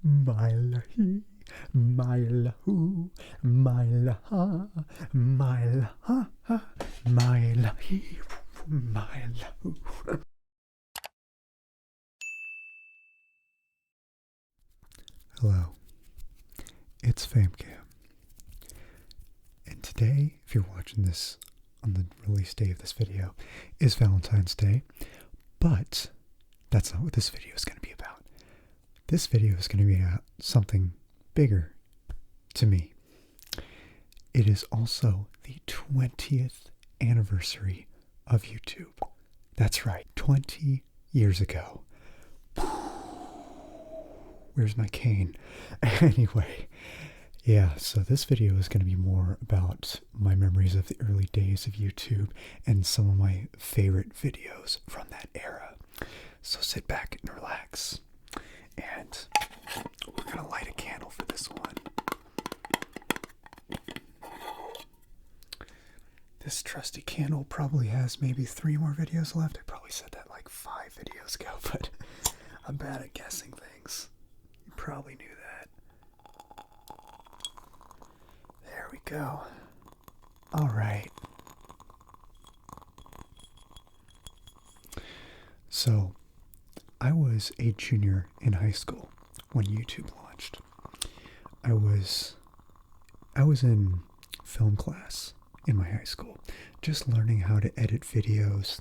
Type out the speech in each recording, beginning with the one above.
Mila he, Mila who, Mila ha, Mila ha ha, Mila he, Mila who. Hello, it's FamCam, and today, if you're watching this on the release day of this video, is Valentine's Day, but that's not what this video is going to be about. This video is going to be about something bigger to me. It is also the 20th anniversary of YouTube. That's right, 20 years ago. Where's my cane? Anyway, yeah, so this video is going to be more about my memories of the early days of YouTube and some of my favorite videos from that era. So sit back and relax. And we're going to light a candle for this one. This trusty candle probably has maybe 3 more videos left. I probably said that like 5 videos ago, but I'm bad at guessing things. You probably knew that. There we go. All right. So, I was a junior in high school when YouTube launched. I was in film class in my high school, just learning how to edit videos,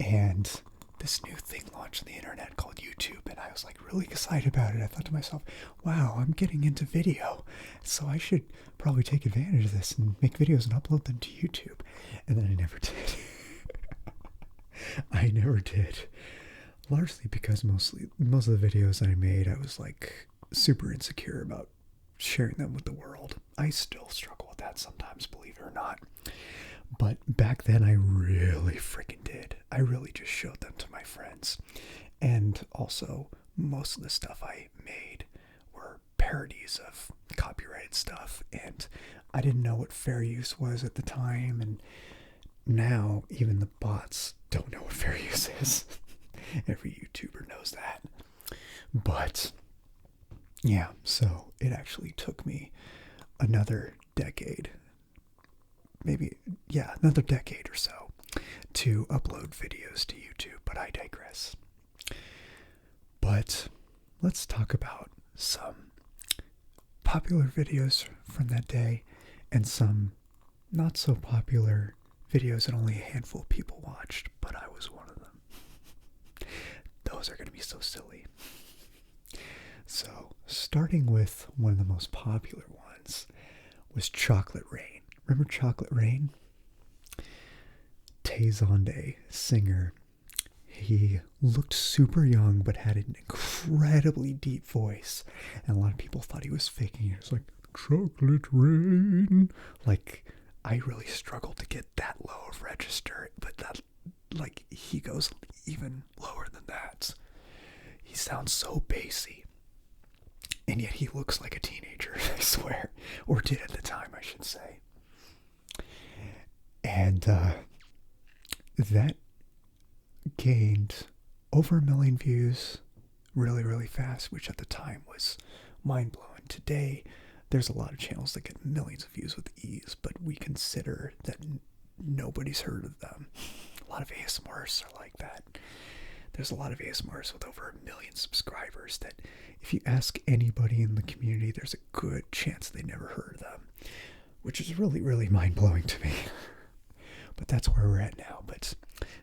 and this new thing launched on the internet called YouTube, and I was like really excited about it. I thought to myself, wow, I'm getting into video, so I should probably take advantage of this and make videos and upload them to YouTube. And then I never did. I never did. Largely because most of the videos I made, I was like super insecure about sharing them with the world. I still struggle with that sometimes, believe it or not. But back then I really freaking did. I really just showed them to my friends. And also, most of the stuff I made were parodies of copyrighted stuff. And I didn't know what fair use was at the time. And now even the bots don't know what fair use is. Every YouTuber knows that. But yeah, so it actually took me another decade, another decade or so to upload videos to YouTube, but I digress. But let's talk about some popular videos from that day and some not so popular videos that only a handful of people watched, but I was one of them. Those are going to be so silly. So, starting with one of the most popular ones was Chocolate Rain. Remember Chocolate Rain? Zonday, singer. He looked super young, but had an incredibly deep voice. And a lot of people thought he was faking it. It was like, Chocolate Rain. Like, I really struggled to get that low of register, but that, like, he goes even lower than that. He sounds so bassy. And yet he looks like a teenager, I swear. Or did at the time, I should say. And that gained over 1 million views really, really fast, which at the time was mind-blowing. Today, there's a lot of channels that get millions of views with ease, but we consider that nobody's heard of them. A lot of ASMRs are like that. There's a lot of ASMRs with over 1 million subscribers that if you ask anybody in the community, there's a good chance they never heard of them, which is really, really mind-blowing to me. But that's where we're at now. But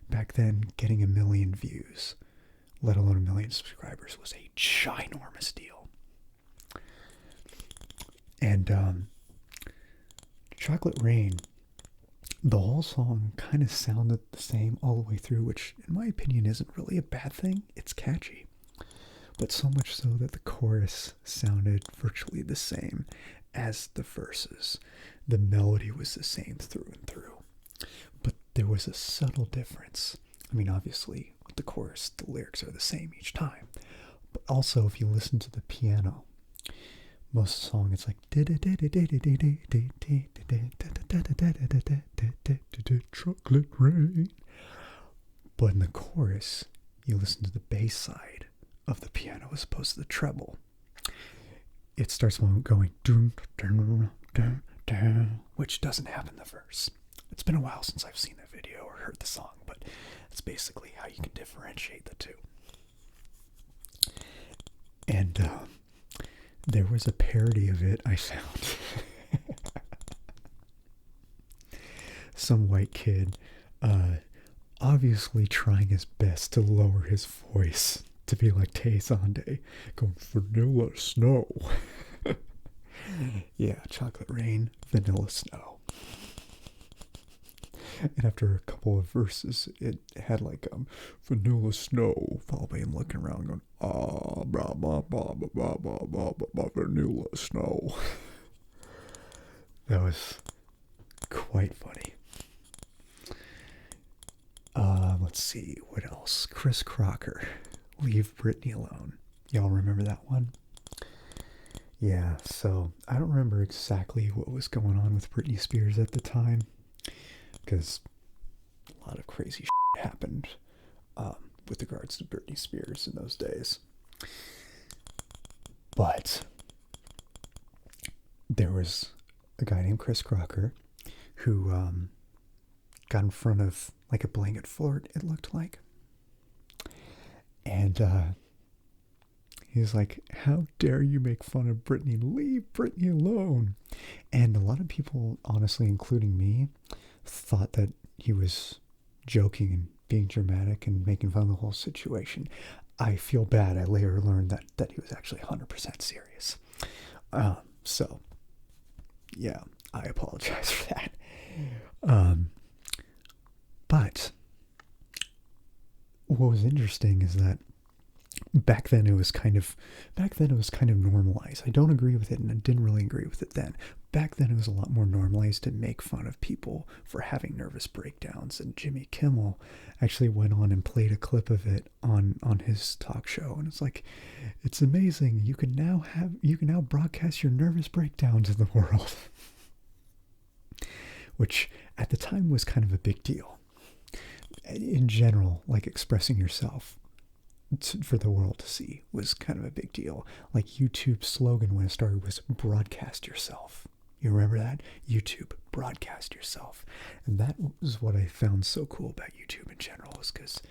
back then, getting 1 million views, let alone 1 million subscribers, was a ginormous deal. And Chocolate Rain, the whole song kind of sounded the same all the way through, which in my opinion isn't really a bad thing. It's catchy. But so much so that the chorus sounded virtually the same as the verses. The melody was the same through and through. But there was a subtle difference. I mean, obviously, with the chorus, the lyrics are the same each time. But also, if you listen to the piano, most of the song it's like Chocolate Rain. But in the chorus, you listen to the bass side of the piano as opposed to the treble. It starts going dun, dun, dun, dun, which doesn't happen in the verse. It's been a while since I've seen the video or heard the song, but that's basically how you can differentiate the two. And there was a parody of it I found. Some white kid obviously trying his best to lower his voice to be like Zonday, going vanilla snow. Yeah, chocolate rain, vanilla snow. And after a couple of verses, it had like vanilla snow, followed by him looking around going, ah, blah, blah, blah, blah, blah, blah, blah, blah, vanilla snow. That was quite funny. Let's see, what else? Chris Crocker, Leave Britney Alone. Y'all remember that one? Yeah, so I don't remember exactly what was going on with Britney Spears at the time, because a lot of crazy shit happened with regards to Britney Spears in those days. But there was a guy named Chris Crocker who got in front of like a blanket fort, it looked like. And he was like, how dare you make fun of Britney? Leave Britney alone. And a lot of people, honestly, including me, thought that he was joking and being dramatic and making fun of the whole situation. I feel bad. I later learned that he was actually 100% serious. So, yeah, I apologize for that. But what was interesting is that back then it was kind of normalized. I don't agree with it, and I didn't really agree with it then. Back then it was a lot more normalized to make fun of people for having nervous breakdowns, and Jimmy Kimmel actually went on and played a clip of it on his talk show, and it's like, it's amazing. You can now broadcast your nervous breakdowns in the world. Which at the time was kind of a big deal. In general, like expressing yourself for the world to see was kind of a big deal. Like YouTube's slogan when it started was broadcast yourself. You remember that? YouTube, broadcast yourself. And that was what I found so cool about YouTube in general, is because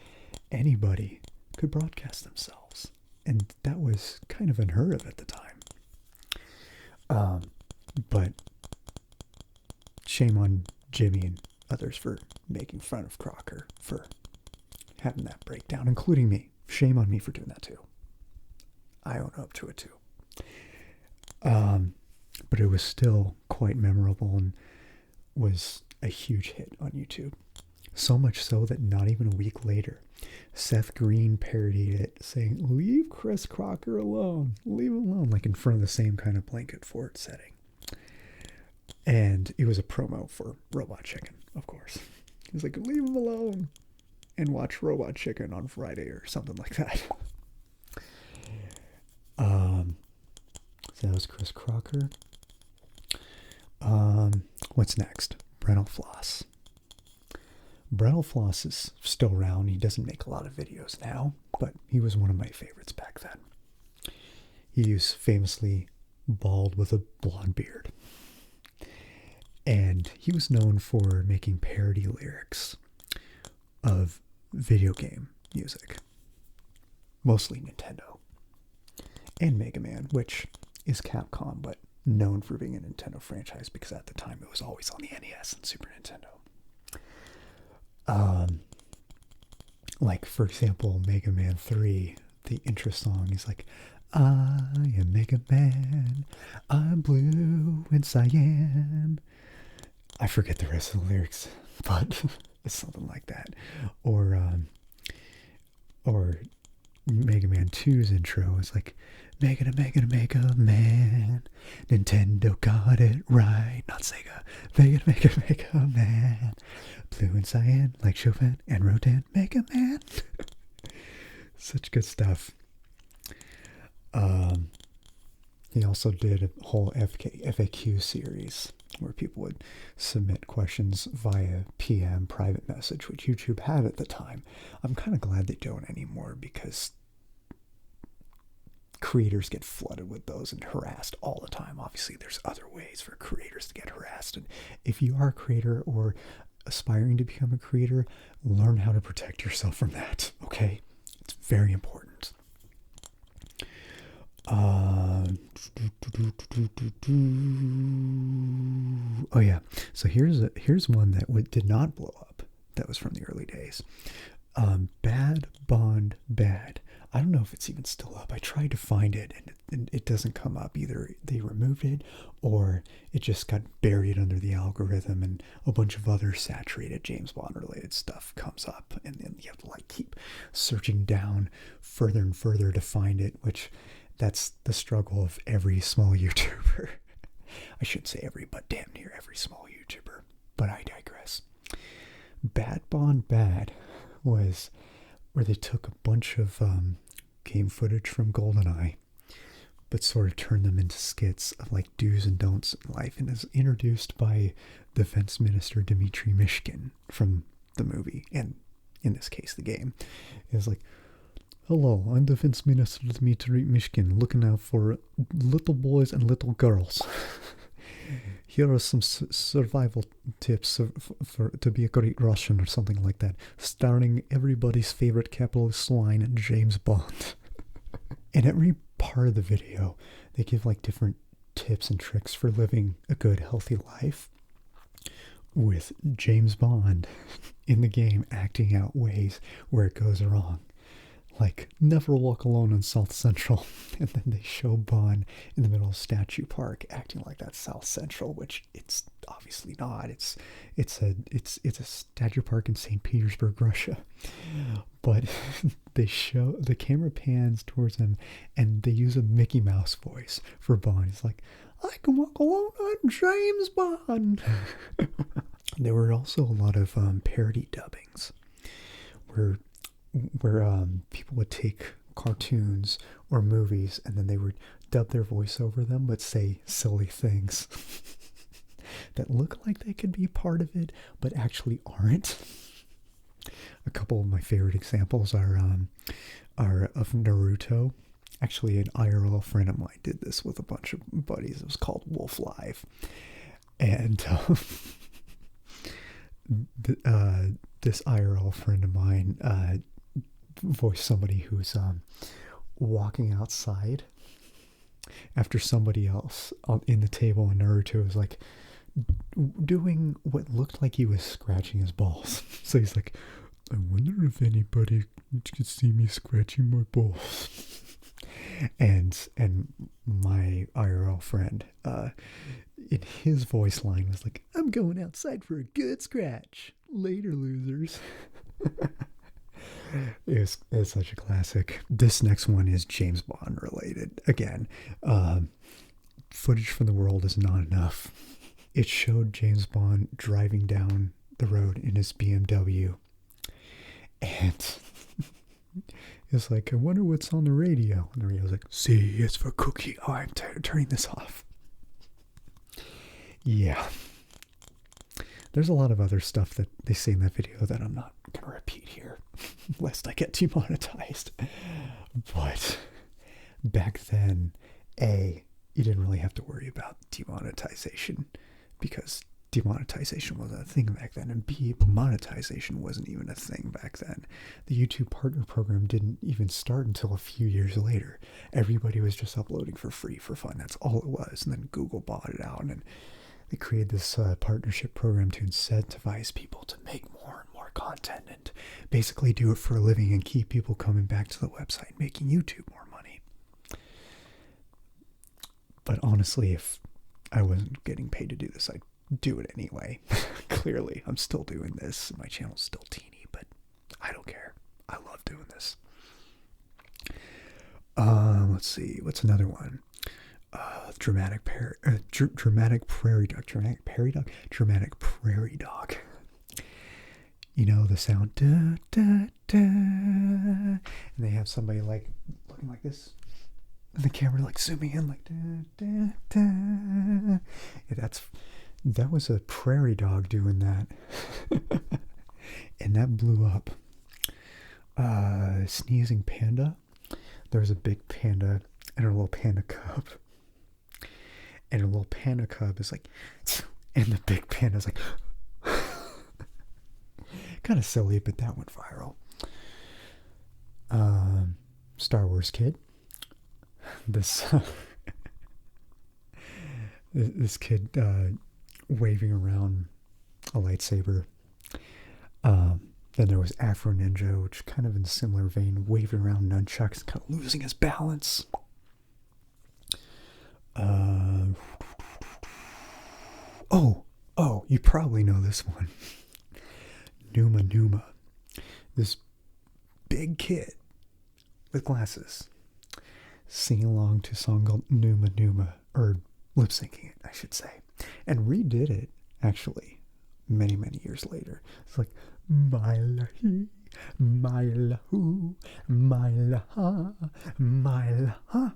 anybody could broadcast themselves. And that was kind of unheard of at the time. But shame on Jimmy and others for making fun of Crocker for having that breakdown, including me. Shame on me for doing that too. I own up to it too. But it was still quite memorable and was a huge hit on YouTube. So much so that not even a week later, Seth Green parodied it, saying, leave Chris Crocker alone. Leave him alone. Like in front of the same kind of blanket fort setting. And it was a promo for Robot Chicken, of course. He was like, leave him alone and watch Robot Chicken on Friday or something like that. So that was Chris Crocker. What's next? Brentalfloss. Brentalfloss is still around. He doesn't make a lot of videos now, but he was one of my favorites back then. He was famously bald with a blonde beard. And he was known for making parody lyrics of video game music. Mostly Nintendo. And Mega Man, which is Capcom, but known for being a Nintendo franchise because at the time it was always on the NES and Super Nintendo. Like, for example, Mega Man 3, the intro song is like, I am Mega Man, I'm blue and cyan. I forget the rest of the lyrics, but it's something like that. Or Mega Man 2's intro is like, Mega Man, Nintendo got it right, not Sega. Mega Man, blue and cyan like Chopin and Rodin. Mega Man. Such good stuff. He also did a whole FAQ series where people would submit questions via PM private message, which YouTube had at the time. I'm kind of glad they don't anymore because creators get flooded with those and harassed all the time. Obviously, there's other ways for creators to get harassed. And if you are a creator or aspiring to become a creator, learn how to protect yourself from that, okay? It's very important. Oh yeah, so here's one that did not blow up. That was from the early days. Bad Bond Bad. I don't know if it's even still up. I tried to find it and it doesn't come up. Either they removed it or it just got buried under the algorithm, and a bunch of other saturated James Bond related stuff comes up, and then you have to like keep searching down further and further to find it, which that's the struggle of every small YouTuber. I should say every, but damn near every small YouTuber. But I digress. Bad Bond Bad was where they took a bunch of game footage from GoldenEye, but sort of turned them into skits of like do's and don'ts in life, and is introduced by Defense Minister Dmitry Mishkin from the movie, and in this case the game. It's like, hello, I'm Defense Minister Dmitry Mishkin, looking out for little boys and little girls. Here are some survival tips to be a great Russian, or something like that, starring everybody's favorite capitalist swine, James Bond. In every part of the video, they give like different tips and tricks for living a good, healthy life, with James Bond in the game acting out ways where it goes wrong. Like, never walk alone in South Central. And then they show Bond in the middle of Statue Park acting like that's South Central, which it's obviously not. It's a Statue Park in St. Petersburg, Russia. But they show, the camera pans towards him and they use a Mickey Mouse voice for Bond. It's like, I can walk alone, I'm James Bond. There were also a lot of parody dubbings where people would take cartoons or movies and then they would dub their voice over them but say silly things that look like they could be part of it but actually aren't. A couple of my favorite examples are of Naruto. Actually, an IRL friend of mine did this with a bunch of buddies. It was called Wolf Live. And this IRL friend of mine voice somebody who's walking outside after somebody else in the table in Naruto was like doing what looked like he was scratching his balls. So he's like, I wonder if anybody could see me scratching my balls. And my IRL friend in his voice line was like, I'm going outside for a good scratch. Later, losers. It's such a classic. This next one is James Bond related. Again, footage from the world is not enough. It showed James Bond driving down the road in his BMW. And it's like, I wonder what's on the radio. And the radio's like, C, it's for Cookie. Oh, I'm turning this off. Yeah. There's a lot of other stuff that they say in that video that I'm not going to repeat here, lest I get demonetized. But back then, A, you didn't really have to worry about demonetization because demonetization wasn't a thing back then. And B, monetization wasn't even a thing back then. The YouTube Partner Program didn't even start until a few years later. Everybody was just uploading for free, for fun. That's all it was. And then Google bought it out, and they created this partnership program to incentivize people to make more and more content and basically do it for a living and keep people coming back to the website, making YouTube more money. But honestly, if I wasn't getting paid to do this, I'd do it anyway. Clearly, I'm still doing this. My channel's still teeny, but I don't care. I love doing this. Let's see. What's another one? Dramatic Prairie Dog. You know the sound, da, da, da, and they have somebody like looking like this, and the camera like zooming in like da, da, da. Yeah, that was a prairie dog doing that, and that blew up. Sneezing Panda. There was a big panda and her little panda cub. And her little panda cub is like, and the big panda's like, kind of silly, but that went viral. Star Wars kid. This this kid waving around a lightsaber. Then there was Afro Ninja, which kind of in a similar vein, waving around nunchucks, kind of losing his balance. Oh, you probably know this one. Numa Numa. This big kid with glasses singing along to a song called Numa Numa, or lip syncing it, I should say, and redid it actually many, many years later. It's like, my lahi, my lahu, my laha, my laha,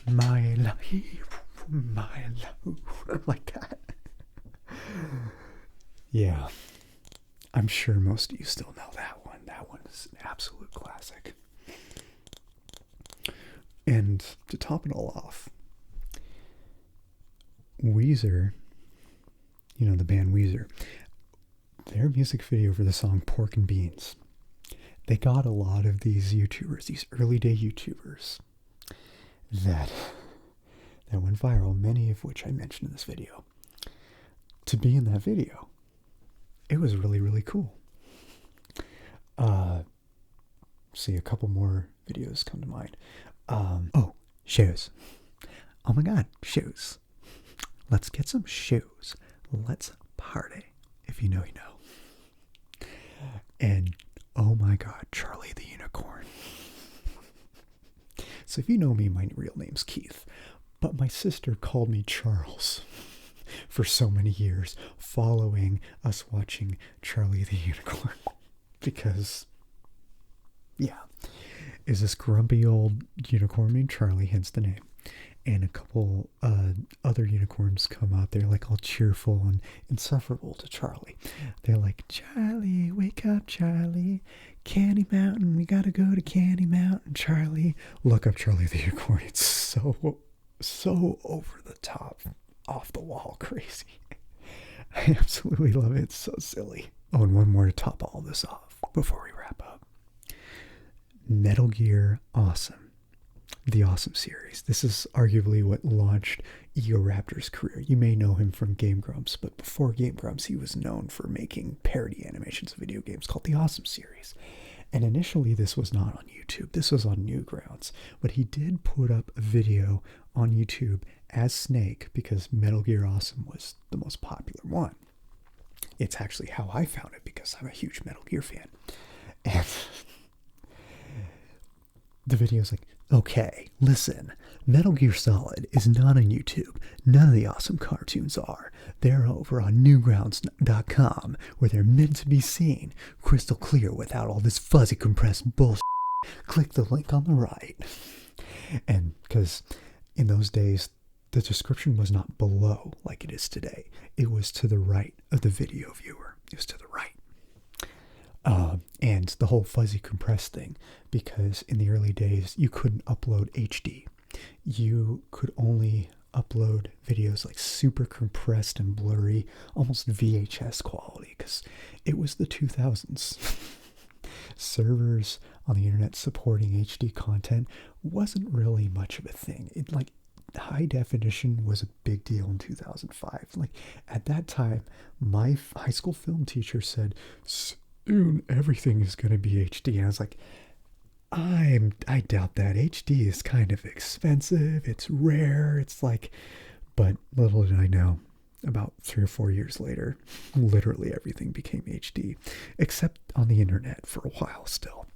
my lahi, my lahu, like that. Yeah, I'm sure most of you still know that one. That one is an absolute classic. And to top it all off, Weezer, you know, the band Weezer, their music video for the song Pork and Beans, they got a lot of these YouTubers, these early day YouTubers that went viral, many of which I mentioned in this video, to be in that video. It was really, really cool. See, a couple more videos come to mind. Shoes. Oh my God, shoes. Let's get some shoes. Let's party. If you know, you know. And oh my God, Charlie the Unicorn. So if you know me, my real name's Keith, but my sister called me Charles for so many years, following us watching Charlie the Unicorn. Because, yeah, is this grumpy old unicorn named Charlie, hence the name. And a couple other unicorns come out. They're like all cheerful and insufferable to Charlie. They're like, Charlie, wake up, Charlie. Candy Mountain, we gotta go to Candy Mountain, Charlie. Look up Charlie the Unicorn. It's so over the top, off the wall crazy. I absolutely love it. It's so silly. Oh, and one more to top all this off before we wrap up. Metal Gear Awesome. The Awesome series. This is arguably what launched Egoraptor's career. You may know him from Game Grumps, but before Game Grumps, he was known for making parody animations of video games called the Awesome series. And initially, this was not on YouTube. This was on Newgrounds. But he did put up a video on YouTube as Snake because Metal Gear Awesome was the most popular one. It's actually how I found it because I'm a huge Metal Gear fan. And the video's like, okay, listen, Metal Gear Solid is not on YouTube. None of the Awesome cartoons are. They're over on Newgrounds.com, where they're meant to be seen, crystal clear without all this fuzzy compressed bullshit. Click the link on the right. And because in those days, the description was not below like it is today. It was to the right of the video viewer. It was to the right. And the whole fuzzy compressed thing, because in the early days, you couldn't upload HD. You could only upload videos like super compressed and blurry, almost VHS quality, because it was the 2000s. Servers on the internet supporting HD content wasn't really much of a thing. It like high definition was a big deal in 2005. Like at that time, my high school film teacher said, soon everything is going to be HD. And I was like, I doubt that. HD is kind of expensive. It's rare. It's like, but little did I know, about 3 or 4 years later, literally everything became HD, except on the internet for a while still.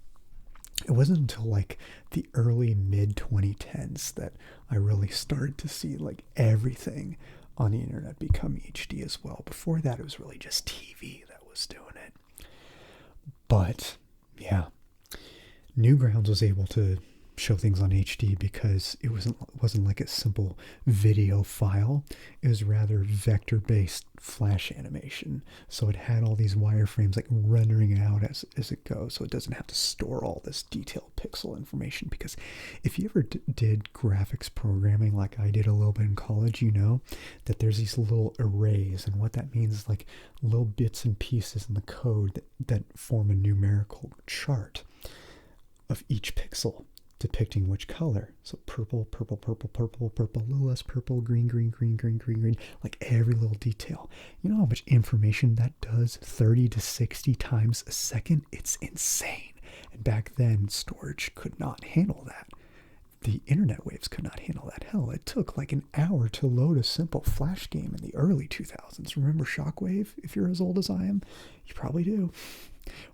It wasn't until like the early mid 2010s that I really started to see like everything on the internet become HD as well. Before that, it was really just TV that was doing it. But yeah, Newgrounds was able to show things on HD because it wasn't like a simple video file. It was rather vector-based flash animation. So it had all these wireframes like rendering it out as it goes, so it doesn't have to store all this detailed pixel information. Because if you ever did graphics programming like I did a little bit in college, you know that there's these little arrays, and what that means is like little bits and pieces in the code that form a numerical chart of each pixel depicting which color. So purple, purple, purple, purple, purple, a little less purple, green, green, green, green, green, green, like every little detail. You know how much information that does 30 to 60 times a second? It's insane. And back then, storage could not handle that. The internet waves could not handle that. Hell, it took like an hour to load a simple Flash game in the early 2000s. Remember Shockwave? If you're as old as I am, you probably do.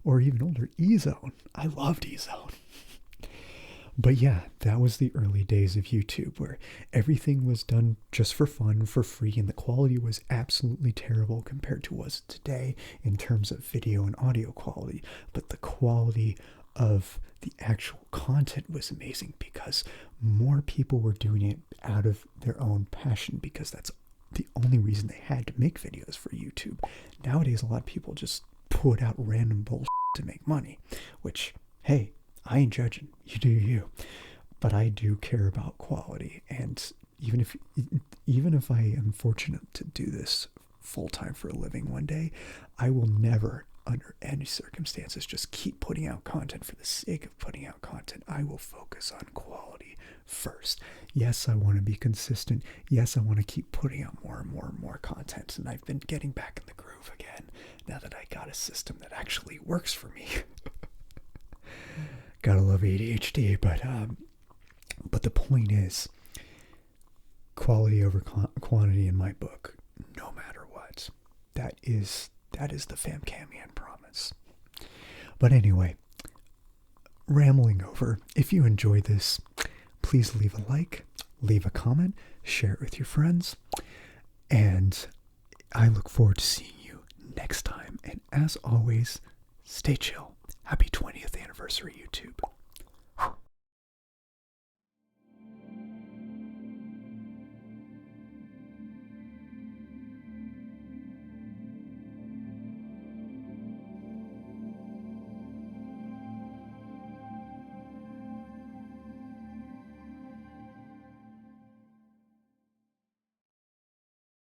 Or even older, E-Zone. I loved E-Zone. But yeah, that was the early days of YouTube, where everything was done just for fun, for free, and the quality was absolutely terrible compared to what's today in terms of video and audio quality. But the quality of the actual content was amazing because more people were doing it out of their own passion, because that's the only reason they had to make videos for YouTube. Nowadays, a lot of people just put out random bullshit to make money, which, hey, I ain't judging. You do you. But I do care about quality. And even if I am fortunate to do this full time for a living one day, I will never, under any circumstances, just keep putting out content for the sake of putting out content. I will focus on quality first. Yes, I want to be consistent. Yes, I want to keep putting out more and more and more content. And I've been getting back in the groove again now that I got a system that actually works for me. Gotta love ADHD, but the point is, quality over quantity in my book, no matter what. That is the Famcamian promise. But anyway, rambling over. If you enjoyed this, please leave a like, leave a comment, share it with your friends, and I look forward to seeing you next time. And as always, stay chill. Happy 20th anniversary, YouTube.